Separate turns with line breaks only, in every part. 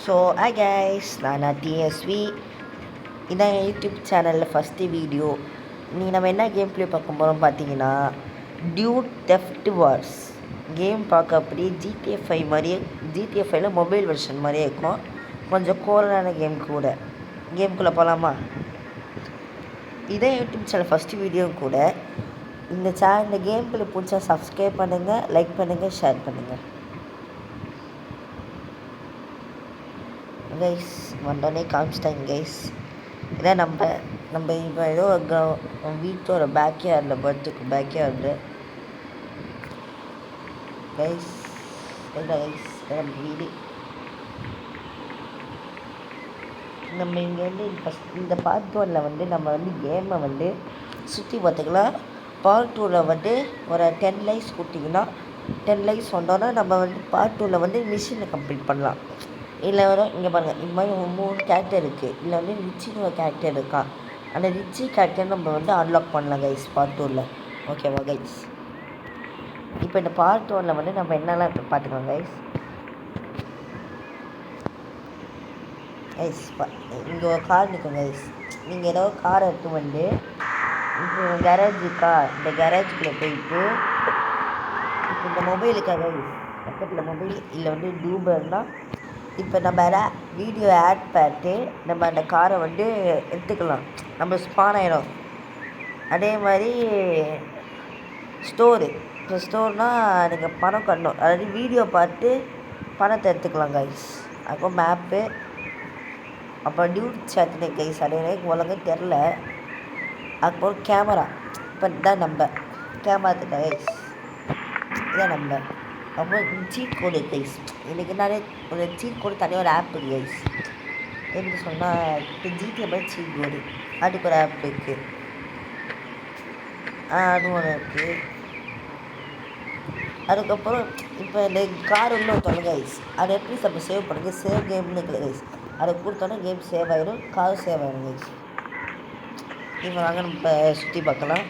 So hi guys, நான் டிஎஸ்வி. இதான் என் YouTube சேனலில் ஃபஸ்ட்டு வீடியோ. நீ நம்ம என்ன கேம் ப்ளே பார்க்க போகிறோம் பார்த்தீங்கன்னா, டியூட் தெஃப்ட் வார்ஸ் கேம் பார்க்க அப்படியே GTA 5 மாதிரியே, GTA 5ல மொபைல் வெர்ஷன் மாதிரியே இருக்கும். கொஞ்சம் கோரலான கேம் கூட. கேமுக்குள்ளே போகலாமா? இதான் யூடியூப் சேனல் ஃபஸ்ட்டு வீடியோ கூட. இந்த கேம் ப்ளே பிடிச்சா சப்ஸ்கிரைப் பண்ணுங்கள், லைக் பண்ணுங்கள், ஷேர் பண்ணுங்கள். கைஸ் வந்தோடனே காமிச்சிட்டாங்க கைஸ். இதான் நம்ம இப்போ ஏதோ வீட்டோட பேக்யார்டில் பர்த்துக்கு பேக்யார்டு கைஸ். கைஸ் நம்ம வீடு. நம்ம இங்கே வந்து இந்த பார்ட் 1ல் நம்ம கேமை சுற்றி பார்த்துக்கலாம். பார்ட் 2ல் ஒரு 10 லைக்ஸ் கொடுத்தீங்கன்னா 10 லைக்ஸ் வந்தோன்னா நம்ம பார்ட் 2ல் மிஷினை கம்ப்ளீட் பண்ணலாம். இதில் இங்கே பாருங்கள், இந்த மாதிரி 3 கேரக்டர் இருக்குது. இதில் ரிச்சின்னு ஒரு கேரக்டர் இருக்கான். அந்த ரிச்சி கேரக்டர் நம்ம அன்லாக் பண்ணலாம் கைஸ் பார்ட் 2ல். ஓகேவா கைஸ்? இப்போ இந்த பார்ட் 1ல் நம்ம என்னெல்லாம் பார்த்துக்கலாம் கைஸ். இங்கே ஒரு கார் நிற்கும் கைஸ். நீங்கள் ஏதோ காரை எடுத்து இப்போ கேரேஜ் இருக்கா, இந்த கேரேஜுக்குள்ளே போயிட்டு இப்போ இந்த மொபைலுக்கா கைஸ், பக்கத்தில் மொபைல் இல்லை டூபர்னால் இப்போ நம்ம வீடியோ ஆட் பண்ணிட்டு நம்ம அந்த காரை எடுத்துக்கலாம். நம்ம ஸ்பான் ஆகிடும். அதே மாதிரி ஸ்டோரு, இப்போ ஸ்டோர்னால் நீங்கள் பணம் கட்டணும். அதாவது வீடியோ பார்த்து பணத்தை எடுத்துக்கலாம் கைஸ். அப்புறம் மேப்பு, அப்புறம் டியூட் சேட்டுனே கைஸ். அது எனக்கு ஒழுங்காக தெரில. அதுக்கப்புறம் கேமரா. இப்போ இதான் நம்ம கேமரா கைஸ், இதான் நம்ம. அப்புறம் சீட் கோடு கைஸ். எனக்கு நிறைய ஒரு சீட் கோடு தனியாக ஒரு ஆப் இருக்குது கைஸ். எப்படி சொன்னால் இப்போ GTA சீட் கோடு, அதுக்கு ஒரு ஆப் இருக்குது. அது ஒன்று இருக்குது. அதுக்கப்புறம் இப்போ இந்த கார் உள்ள ஒருத்தவங்க கைஸ், அதை எப்படி நம்ம சேவ் பண்ணுங்க, சேவ் கேம்னு இருக்குது கைஸ். அதை கொடுத்தோன்னா கேம் சேவ் ஆகிடும், கார் சேவ் ஆகிடும் கைஸ். இப்போ வாங்க நம்ம சுற்றி பார்க்கலாம்.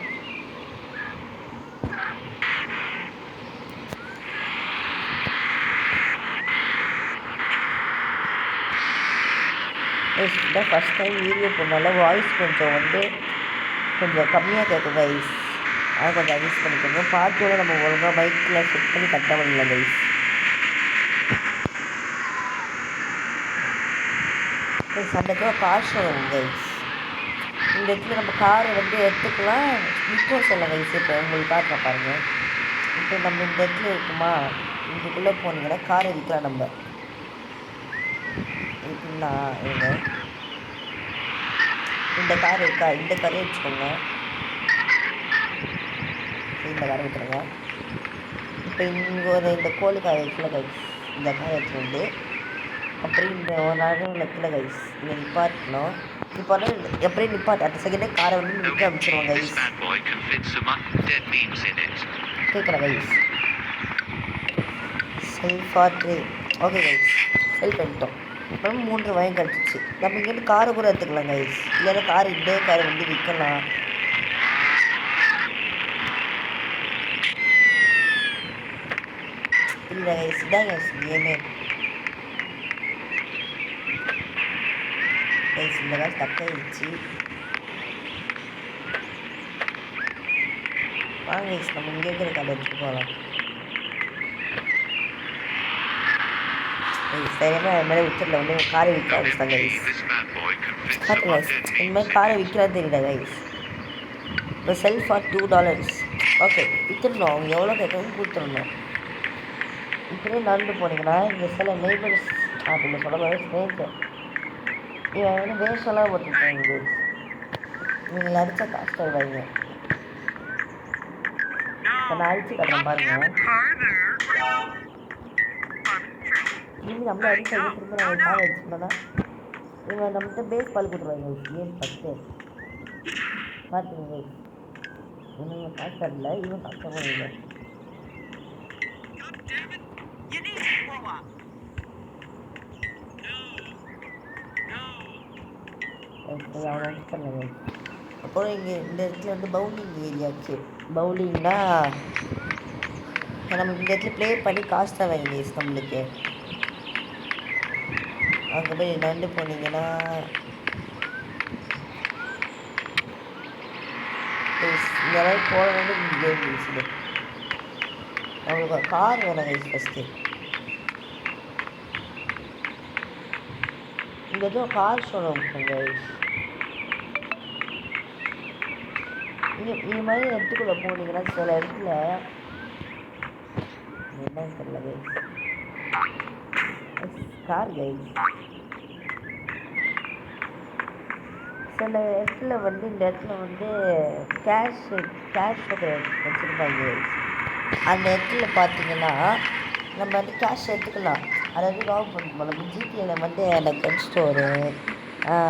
இதான் ஃபஸ்ட் டைம் வீடியோ போனால வாய்ஸ் கொஞ்சம் கம்மியாக கேட்கும் கைஸ். அதை கொஞ்சம் அட்ஜஸ்ட் பண்ணிக்கோங்க. பார்ட்டோட நம்ம ஒழுங்காக மைக்கில் செட் பண்ணி கட்ட முடியல கைஸ். சண்டைக்கு கார் ஷோரூம் கைஸ். இந்த இடத்துல நம்ம காரை எடுத்துக்கலாம், விற்கும் சொல்ல கைஸ். இப்போ உங்களுக்கு காட்டுற பாருங்கள். இப்போ நம்ம இந்த இடத்துல இருக்குமா, இதுக்குள்ளே போனீங்கன்னா காரை விற்கலாம். நம்ம இருக்குன்னா இந்த கார் இருக்கா, இந்த காரே வச்சுக்கோங்க. இந்த காரை விட்டுருங்க. இப்போ இங்கே இந்த கோழி காரை வைக்கல கைஸ். இந்த காரை எடுத்துட்டு அப்புறம் இந்த ஒரு நாள் வைக்கல கைஸ். இங்கே நிப்பாட்டணும். இப்போ எப்படியும் நிப்பாட்டு அடுத்த செகண்டே காரை நிற்க அமைச்சிருவோம் கைஸ். கேட்குறேன் guys. Sell for three. Okay guys, sell பண்ணிட்டோம். அப்புறம் 3 வயம் கிடச்சிச்சு. நம்ம இங்கேருந்து காரை கூட எடுத்துக்கலாம் கைஸ். இல்லைன்னா கார் இதே காரை விற்கலாம். இல்லை கைஸ், இதான் கைஸ் கேமே கைஸ். இந்த கார் தக்காயிடுச்சு. வாங்க கைஸ், நம்ம இங்கே இருக்கிற காரை எடுத்துட்டு போகலாம். சரியாக அது மாதிரி உச்சரில் காரை விற்க ஆரம்பிச்சிட்டாங்க கைஸ். பார்த்து கைஸ், இந்த மாதிரி காரை விற்கிறான்னு தெரியல கைஸ். இப்போ செல் ஃபார் $2. ஓகே, விற்றுடணும். அவங்க எவ்வளோ கேட்கணும் கொடுத்துடணும். இப்படியே நடந்து போனீங்கன்னா இங்கே சில நெய்பர்ஸ் அப்படின்னு சொல்ல மாதிரி ஸ்னேக்கு இவன் வேஷம்லாம் போட்டுருக்காங்க கைஸ். நீங்கள் அடித்தா காசு தருவாங்க. இப்போ நான் அடித்து கட்டுறேன் பாருங்கள். இவங்க நம்மளை அடிக்க திரும்ப நம்ம காரை அடிச்சுட்டோன்னா இவன் நம்மகிட்ட பேஸ் பால் கொடுத்துருவாங்க கேம் ஃபஸ்ட்டு. பார்த்துங்க இவங்க காசு தரல, இவன் காசு தரல. அப்புறம் இங்கே இந்த இடத்துல பவுலிங் ஏரியாச்சு. பவுலிங்னா நம்ம இந்த இடத்துல ப்ளே பண்ணி காசு தருவாங்க கைஸ் நம்மளுக்கு. அங்கே போய் நடந்து போனீங்கன்னா இந்த மாதிரி போகிறது கேம் யூஸுது. அவங்களுக்கு கார் வேணும் கைஸ். ஃபஸ்ட்டு இங்கே எதுவும் கார் ஷோரூம் கைஸ். இது மாதிரி இடத்துக்குள்ளே போனீங்கன்னா சில இடத்துல என்னன்னு தெரியல கைஸ். கார் கைஸ் சில இடத்துல வந்து இந்த இடத்துல வந்து கேஷ் வச்சுருப்பாங்க. அந்த இடத்துல பார்த்தீங்கன்னா நம்ம வந்து கேஷ் எடுத்துக்கலாம். அதாவது ராப் பண்ணுவோம். ஜிடிஏல வந்து அந்த கன் ஸ்டோரு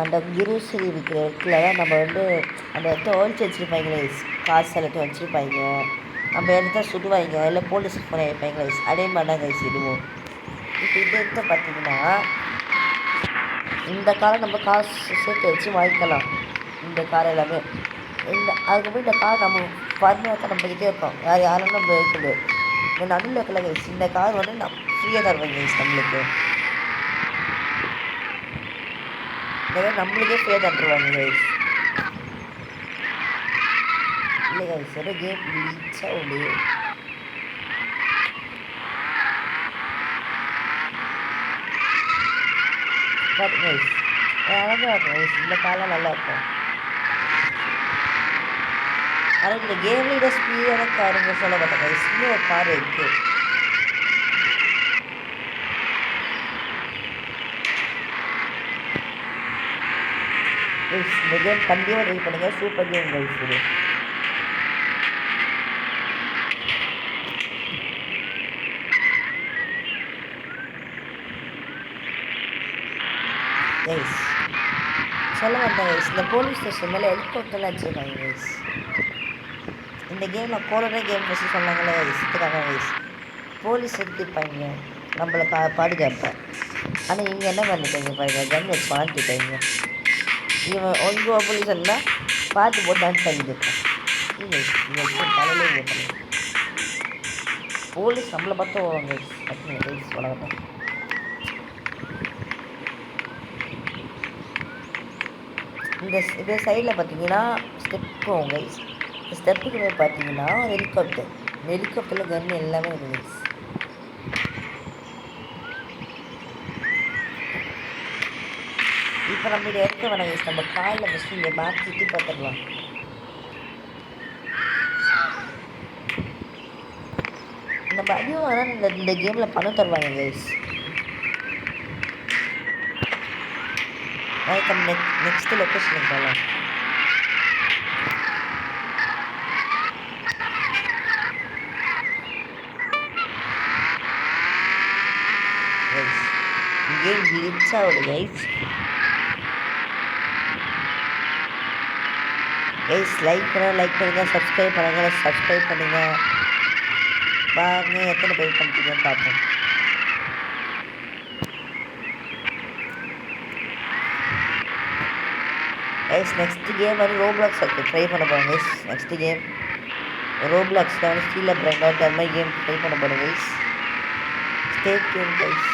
அந்த கிரோசரி விற்கிற இடத்துல தான் நம்ம வந்து அந்த இடத்த ஒழிச்சு வச்சுருப்பாங்க. காசு எல்லாத்தையும் வச்சுருப்பாங்க. நம்ம இடத்த சுடுவாங்க, இல்லை போலீஸ் ஃபோன் வைப்பாங்க. அதே மாதிரி தான் கைஸ் இதுவும். இப்போ இந்த இடத்த பார்த்தீங்கன்னா இந்த காரை நம்ம காசு சேர்த்து வச்சு வாங்கிக்கலாம். இந்த கார் எல்லாமே அதுக்கப்புறம் இந்த கார் நம்ம பர்மனெண்ட்டாக நம்மக்கிட்டே இருக்கோம். யாரும் நம்ம இருக்குது இந்த நடுவில் இருக்கல கைஸ். இந்த கார் வந்து நம்ம ஃப்ரீயாக தருவாங்க கைஸ். நம்மளுக்கே ஃப்ரீயாக தந்துருவாங்க கைஸ். இல்லை கைஸ் ஒரு கேம் லீச்சா உண்டு. பட் கைஸ் அழகாக இருக்கும் கைஸ். இந்த காலம் நல்லா இருக்கும். ஆனால் இந்த கேமில் இதை ஸ்பீடான காருங்க சொல்ல மாட்டேன் கைஸ். இன்னும் ஒரு கார் இருக்குது. இந்த கேம் கண்டிப்பாக ட்ரை பண்ணுங்கள். சூப்பர் கேம் கைஸ் இது. கைஸ் சொல்ல மாட்டேன் கைஸ். இந்த போலீஸ் ஸ்டேஷன் மேலே ஹெலிகாப்டர்லாம் வச்சுருக்காங்க கைஸ். இந்த கேமில் கோரனே கேம் ஃபஸ்ட்டு சொன்னாங்களே கைஸ். இதுக்காக கைஸ் போலீஸ் எடுத்துப்பாங்க நம்மளை பாதுகாப்பேன். ஆனால் இங்கே என்ன பண்ணிட்டாங்க பாருங்க, கன் வச்சு மாட்டிட்டாங்க. இவன் ஒன்று போலீஸ் இருந்தால் பார்த்து போட்டு டான்ஸ் பண்ணிட்டுருக்கான். தலையிலே போட்டாங்க. போலீஸ் நம்மளை பார்த்து வருவாங்க கைஸ். வளர்த்தேன் இந்த சைடில் பார்த்தீங்கன்னா ஸ்டெப் போகும் கைஸ். இந்த ஸ்டெப்புக்கு போய் பார்த்தீங்கன்னா ஒரு ஹெலிகாப்டர். இந்த ஹெலிகாப்டரில் கன்று எல்லாமே இருக்குது கைஸ். இப்போ நம்ம இதை எடுக்க வேணாம் கைஸ். நம்ம காலில் ஃபஸ்ட்டு இங்கே மேப் சுற்றி பார்த்துடலாம். நம்ம அதிகம் ஆனால் இந்த கேமில் பணம் தருவாங்க கைஸ். நம்ம நெக்ஸ்ட் லொக்கேஷனுக்கு போகலாம். கேம் கிளிட்ச் ஆகுது கைஸ். லைக் பண்ணுங்கள், சப்ஸ்கிரைப் பண்ணுங்கள். பாருங்க எத்தனை பேர் பண்ணுறீங்கன்னு பார்ப்போம். கைஸ் நெக்ஸ்ட் கேம் வந்து ரோப்ளாக்ஸ் ட்ரை பண்ண போகிறோம் கைஸ். நெக்ஸ்ட் கேம் ரோப்ளாக்ஸில் வந்து ஸ்டீல் பிராண்ட் அந்த மாதிரி கேம் ட்ரை பண்ண போகிறோம் கைஸ். Stay tune guys.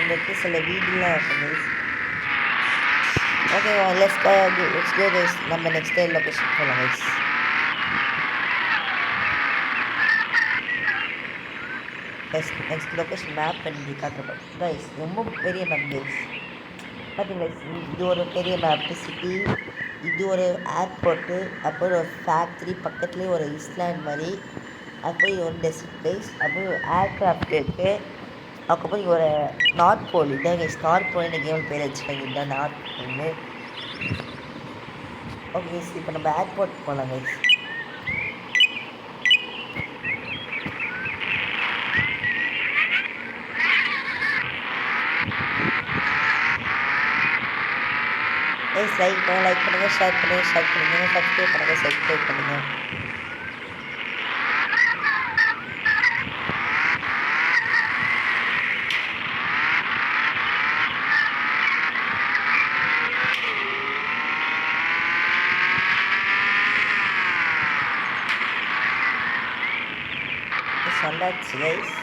இந்த சில வீடியோலாம் இருக்கும் guys. Okay let's go guys. நம்ம நெக்ஸ்ட் லொக்கேஷன் போகலாம் கைஸ். நெக்ஸ்ட் லொக்கேஷன் மேப் பண்ணி காட்டுறோம் கைஸ். ரொம்ப பெரிய மேப் கைஸ். பார்த்தீங்க கைஸ், இது ஒரு பெரிய மேப்பு சிட்டி. இது ஒரு ஏர்போர்ட்டு. அப்புறம் ஒரு ஃபேக்ட்ரி பக்கத்துலேயே ஒரு ஐஸ்லாண்ட் மாதிரி. அப்புறம் ஒரு டெசர்ட் கைஸ். அப்புறம் ஏர்க்ராஃப்ட் இருக்குது. அதுக்கப்புறம் இங்கே ஒரு நார்த் போல். இதான் கைஸ் நார்த் போல். இந்த கேம் பேர் வச்சுக்கோங்க. இதுதான் நார்த் போல்னு. ஓகே கைஸ் இப்போ நம்ம ஏர்போர்ட் போகலாம் கைஸ். கைஸ் லைக் பண்ணுங்கள், ஷேர் பண்ணுங்கள், சப்ஸ்கிரைப் பண்ணுங்கள். வந்தாச்சு கைஸ்.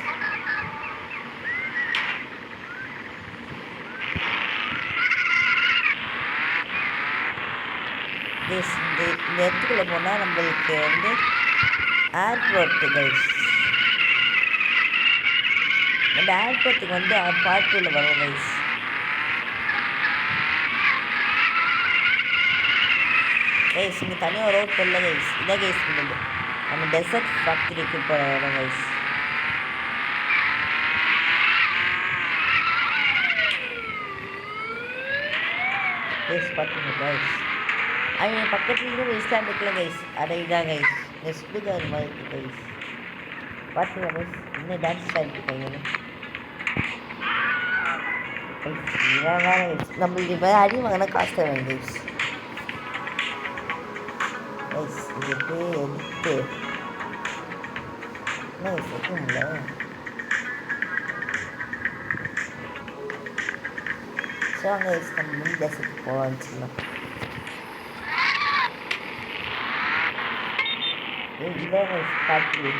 இந்த இடத்துக்குள்ளே போனால் நம்மளுக்கு வந்து ஏர்போர்ட்டு கைஸ். அந்த ஏர்போர்ட்டுக்கு வந்து பார்ட் 2ல வரும் கைஸ். கைஸ் இங்கே தனியாக ஒரு ரோட் போடல கைஸ். இதான் கைஸ் இருந்தது நம்ம டெசர்ட் ஃபேக்ட்ரிக்கு போகிற இடம் கைஸ். கைஸ் பார்த்துங்க கைஸ். அவங்க பக்கத்துலேயும் வேஸ்ட்லேண்ட் இருக்குல்ல கைஸ். அதை இதான் கைஸ் நெஸ்ட்டு அது மாதிரி இருக்குது கைஸ். பார்த்துங்க கைஸ். இன்னும் டான்ஸ் ஆகிருக்காங்க கைஸ். இதான் வேறு கைஸ். நம்மளுக்கு இப்போ அடி வாங்கினா காசு தருவாங்க கைஸ். கைஸ் இது எடுத்து என்ன கைஸ் இருக்குங்கள. ஸோ அங்கே கைஸ் நம்ம முன் டெசர்ட் போகலான்னு சொல்லலாம். இதான் கைஸ் ஃபேக்ட்ரி.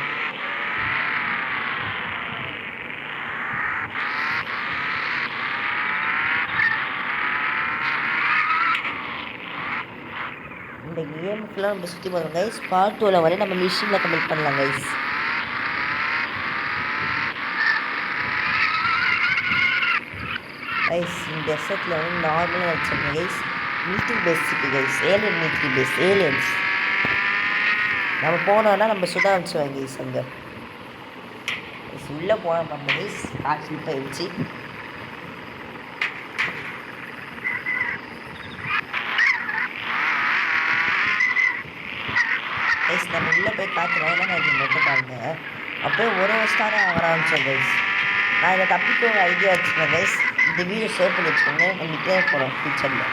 இந்த கேமுக்குலாம் நம்ம சுற்றி போகிறோம் கைஸ். பார்ட் 2ல வரை நம்ம மிஷினில் கம்ப்ளீட் பண்ணலாம் கைஸ். கைஸ் இந்த டெசர்ட்டில் வந்து நார்மலாக வச்சுருக்கேன் கைஸ். மிலிட்ரி பேஸ் இருக்குது guys. Alien military base. Aliens நம்ம போனோன்னா நம்ம சுட வச்சுருவாங்க கைஸ். அங்கே கைஸ் உள்ளே போனோம் நம்ம கைஸ். காசு போயிடுச்சு. கைஸ் நம்ம உள்ளே போய் பார்த்துருவோம். ஏன்னா இது மட்டும் பாருங்க அப்படியே ஒரு ஸ்டாராக வர ஆரம்பிச்சோம் கைஸ். நான் இதை தப்பிக்க ஒரு ஐடியா வச்சுருக்கேன் கைஸ். இந்த வீடியோ சேவ் பண்ணி வச்சுக்கோங்க. நம்ம தேவைப்படும் ஃபியூச்சரில்.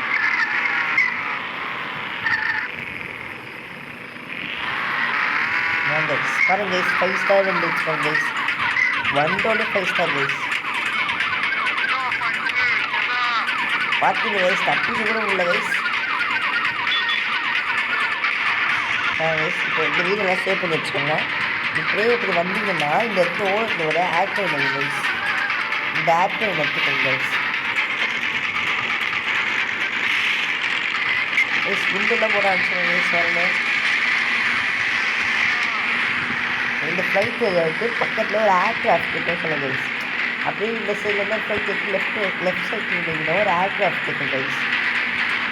கைஸ் பாருங்க கைஸ் 5 ஸ்டார் வந்து வச்சுக்கோங்க கைஸ். 1.5 star guys. பார்த்தீங்க கைஸ் தப்பிச்சு கூட உள்ள கைஸ். இப்போ இந்த வீடியோலாம் சேவ் பண்ணி வச்சுக்கோங்க. இப்படியே இப்படி வந்தீங்கன்னா இந்த இடத்துல ஓரத்தில் வர ஆக்டர் கைஸ். இந்த ஆக்டர் எடுத்துக்கோங்க கைஸ். கைஸ் குண்டெல்லாம் போட ஆரம்பிச்சுங்க கைஸ். வரணும் இந்த ஃப்ளைட் இருக்குது பக்கத்தில் ஒரு ஏர்க்ராஃப்ட் இருக்குது சொல்லுங்க கைஸ். அப்படியே இந்த சைட்லேருந்து ஃப்ளைட் இருக்குது. லெஃப்ட் சைட் இருந்தீங்கன்னா ஒரு ஏர்க்ராஃப்ட் இருக்குது கைஸ்.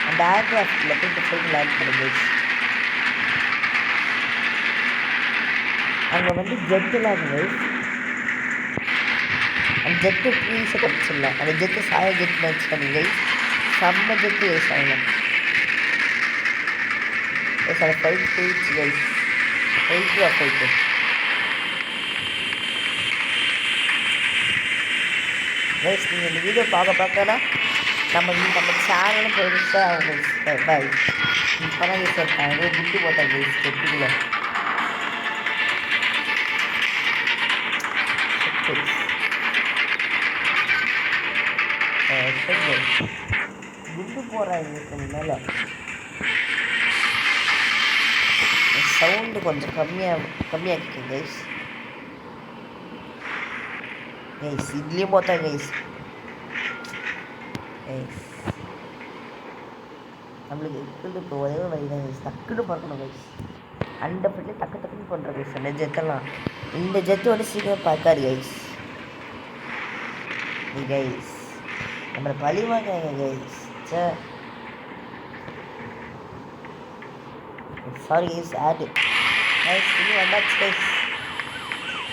அந்த ஏர்க்ராஃப்டில் போய் இந்த ஃப்ளைட் லேண்ட் பண்ணுங்க கைஸ். அங்கே வந்து ஜெட்டுலாம் இருக்குது கைஸ். அந்த ஜெட்டு ப்ளீஸை கடிச்சிடலாம். அந்த ஜெட்டு சாய ஜெட்டு வச்சுக்கோங்க கைஸ். செம்ம ஜெட்டு கைஸ் ஆகலாம் கைஸ். அந்த ஃப்ளைட் போயிடுச்சு கைஸ். Flight guys. நீங்கள் இந்த வீடியோ பார்க்கனா நம்ம சேனலும் பெருசாக அவங்க பாய் இப்போ தான் கைஸ் இருக்காங்க. குண்டு போட்டாங்க கைஸ் ஜெட்டுக்குள்ள. குண்டு போடுறாங்க மேலே. சவுண்டு கொஞ்சம் கம்மியாக்கிங்க கைஸ். கைஸ் இதுலேயும் போட்டாங்க கைஸ். கைஸ் நம்மளுக்கு இருக்குது இப்போ ஒரே வழி தான் கைஸ். டக்குன்னு பார்க்கணும் கைஸ். அந்த பட்டிலே டக்குன்னு பண்ணுற கைஸ். அந்த ஜெட்டெல்லாம் இந்த ஜெட்டு வந்து சீக்கிரம் பார்க்காது கைஸ். கைஸ் நம்மளை பழி வாங்க கைஸ். Sorry guys. ஆடு கைஸ் திரும்பி வந்தாச்சு கைஸ்.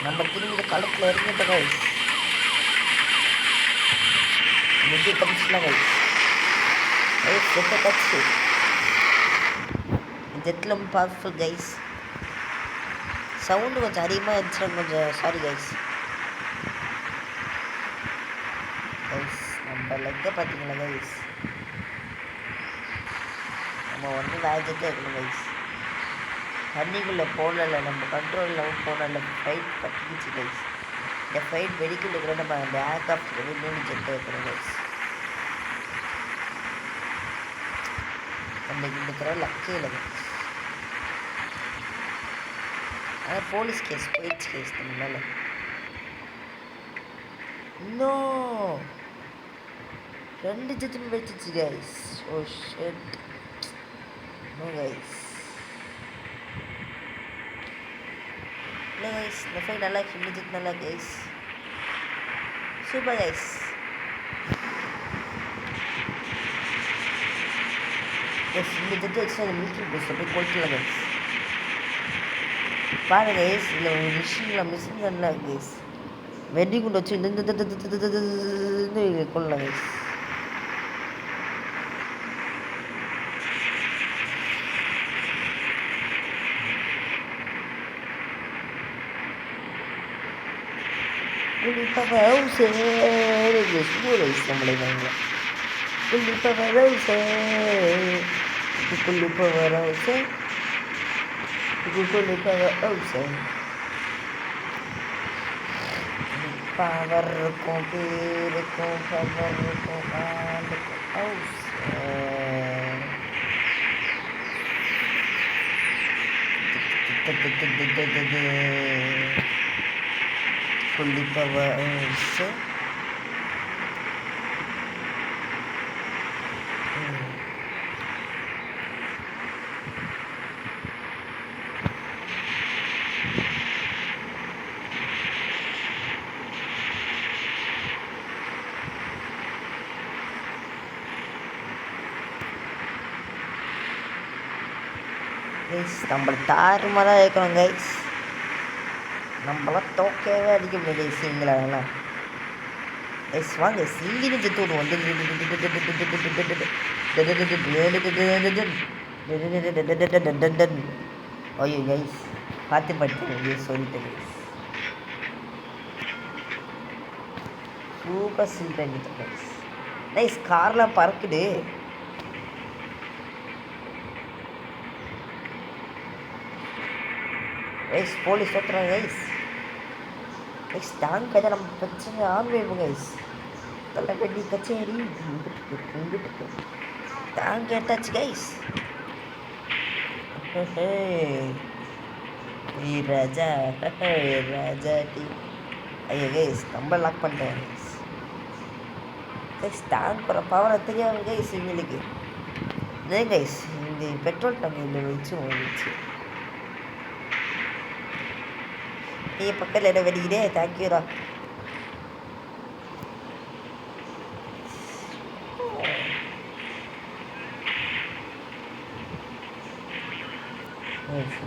நம்ம திரும்பி இந்த களத்தில் இறங்கிட்டோம் கைஸ். முட்டி தப்பிச்சுலாம் கைஸ். கைஸ் ஜெட்டை தச்சு ஜெட்டில் ரொம்ப பவர்ஃபுல் கைஸ். சவுண்டு கொஞ்சம் அதிகமாக இருந்துச்சுன்னா கொஞ்சம் சாரி கைஸ். கைஸ் நம்ம லெக்கை பார்த்தீங்களா கைஸ். நம்ம வந்து வேஜெட்டே இருக்கணும் கைஸ். தண்ணிக்குள்ளே போடல நம்ம கண்ட்ரோலில் போடல. ஃபைட் பட்டிச்சு கைஸ். இந்த ஃபைட் வெடிக்குள்ள கூட நம்ம அந்த ஏர்க்ராஃப்ட் வந்து 3 ஜெட்டு வைக்கணும் கைஸ். அன்றைக்கி இந்த தடவை லக்கே இல்லை கைஸ். ஆனால் போலீஸ் கேஸ் போயிடுச்சு கேஸ் நம்ம மேலே. இன்னும் 2 ஜட்ஜும் வச்சிச்சு guys. Oh shit. No guys. இல்லை கைஸ், இந்த ஃபைட் நல்லா இருக்கு. நல்லா கைஸ். Super guys. இந்த ஜட்ஜு வச்சு அந்த மிலிட்ரி பஸ் போய் கொளுத்தலாம் கைஸ். பாருங்க கைஸ், இல்லை ஒரு மிஷின் கன்ல கைஸ் வெடி குண்டு வச்சு கொள்ளலாம் கைஸ். நம்மளை வாங்க பவர் இருக்கும், பேர் இருக்கும், பவர் இருக்கும், fully powers. நம்மள தாறுமாறாக இருக்கணும் கைஸ். நம்மளாம் தோக்கவே அடிக்க முடியாது கைஸ். எங்களாலாம் கைஸ் வாங்க சிங்கின்னு செத்து விடுவோம். ஐயோ கைஸ் பார்த்து சொல்லிட்டு கைஸ் சூப்பர் சில் பண்ணிட்டேன் கைஸ். கைஸ் கார்லாம் பறக்குது. கைஸ் போலீஸ் ஓட்டுறாங்க கைஸ். கைஸ் டேங்க் எதாவது நம்ம பிரச்சனை ஆன்வேவும் கைஸ். தலைவலி கச்சேரி இங்கிட்டு tank ஏட்டாச்சு guys. Raja Raja D. ஐயோ கைஸ் நம்ம லாக் பண்ணிட்டேன் கைஸ். கைஸ் டேங்க் ஒரு பவரை தெரியாது கைஸ் இவங்களுக்கு. ஏன் கைஸ் இந்த பெட்ரோல் டேங்க் இந்த வச்சு பக்கத்தில் இடம் வெடிக்குதே. தேங்க்யூடா.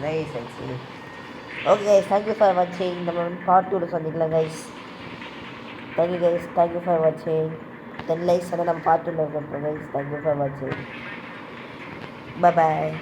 Nice actually. Okay guys, thank you for வாட்சிங். நம்ம வந்து பார்ட் 2 சந்திக்கலாம் guys. Thank you guys, thank you for வாட்சிங். 10 லைக்ஸ் வந்து நம்ம பார்ட் 2 பண்ணுறோம் கைஸ். தேங்க்யூ ஃபார் வாட்சிங். பாய்.